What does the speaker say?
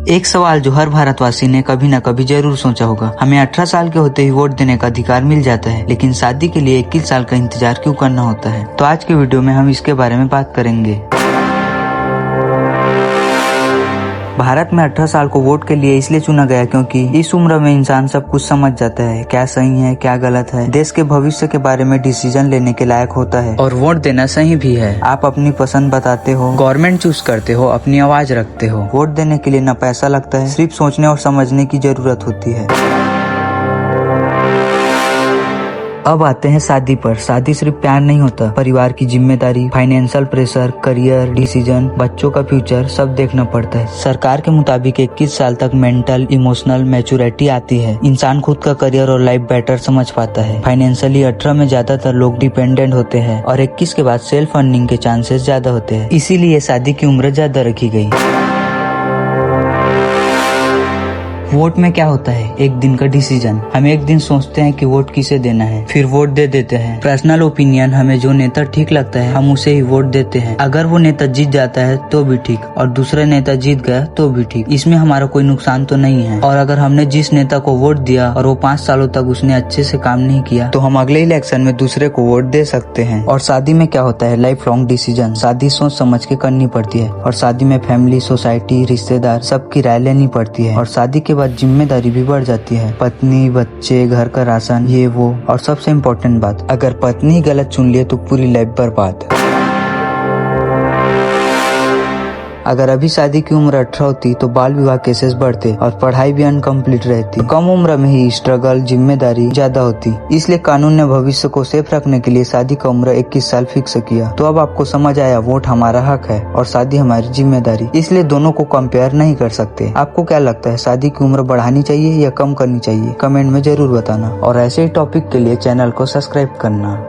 एक सवाल जो हर भारतवासी ने कभी न कभी जरूर सोचा होगा, हमें 18 साल के होते ही वोट देने का अधिकार मिल जाता है, लेकिन शादी के लिए 21 साल का इंतजार क्यों करना होता है। तो आज के वीडियो में हम इसके बारे में बात करेंगे। भारत में 18 साल को वोट के लिए इसलिए चुना गया क्योंकि इस उम्र में इंसान सब कुछ समझ जाता है, क्या सही है क्या गलत है, देश के भविष्य के बारे में डिसीजन लेने के लायक होता है और वोट देना सही भी है। आप अपनी पसंद बताते हो, गवर्नमेंट चूज करते हो, अपनी आवाज रखते हो। वोट देने के लिए न पैसा लगता है, सिर्फ सोचने और समझने की जरूरत होती है। अब आते हैं शादी पर। शादी सिर्फ प्यार नहीं होता, परिवार की जिम्मेदारी, फाइनेंशियल प्रेशर, करियर डिसीजन, बच्चों का फ्यूचर सब देखना पड़ता है। सरकार के मुताबिक 21 साल तक मेंटल इमोशनल मैच्योरिटी आती है। इंसान खुद का करियर और लाइफ बेटर समझ पाता है। फाइनेंशियली 18 में ज्यादातर लोग डिपेंडेंट होते हैं और 21 के बाद सेल्फ अर्निंग के चांसेस ज्यादा होते हैं, इसीलिए शादी की उम्र ज्यादा रखी गई। वोट में क्या होता है, एक दिन का डिसीजन। हम एक दिन सोचते हैं कि वोट किसे देना है, फिर वोट दे देते हैं। पर्सनल ओपिनियन, हमें जो नेता ठीक लगता है हम उसे ही वोट देते हैं। अगर वो नेता जीत जाता है तो भी ठीक, और दूसरा नेता जीत गया तो भी ठीक, इसमें हमारा कोई नुकसान तो नहीं है। और अगर हमने जिस नेता को वोट दिया और वो 5 सालों तक उसने अच्छे से काम नहीं किया तो हम अगले इलेक्शन में दूसरे को वोट दे सकते हैं। और शादी में क्या होता है, लाइफ लॉन्ग डिसीजन। शादी सोच समझ के करनी पड़ती है और शादी में फैमिली, सोसाइटी, रिश्तेदार सबकी राय लेनी पड़ती है। और शादी के बाद जिम्मेदारी भी बढ़ जाती है, पत्नी, बच्चे, घर का राशन, ये वो। और सबसे इम्पोर्टेंट बात, अगर पत्नी गलत चुन लिए तो पूरी लाइफ बर्बाद। अगर अभी शादी की उम्र 18 होती तो बाल विवाह केसेस बढ़ते और पढ़ाई भी अनकम्प्लीट रहती। कम उम्र में ही स्ट्रगल, जिम्मेदारी ज्यादा होती, इसलिए कानून ने भविष्य को सेफ रखने के लिए शादी का उम्र 21 साल फिक्स किया। तो अब आपको समझ आया, वोट हमारा हक है और शादी हमारी जिम्मेदारी, इसलिए दोनों को कंपेयर नहीं कर सकते। आपको क्या लगता है, शादी की उम्र बढ़ानी चाहिए या कम करनी चाहिए? कमेंट में जरूर बताना और ऐसे ही टॉपिक के लिए चैनल को सब्सक्राइब करना।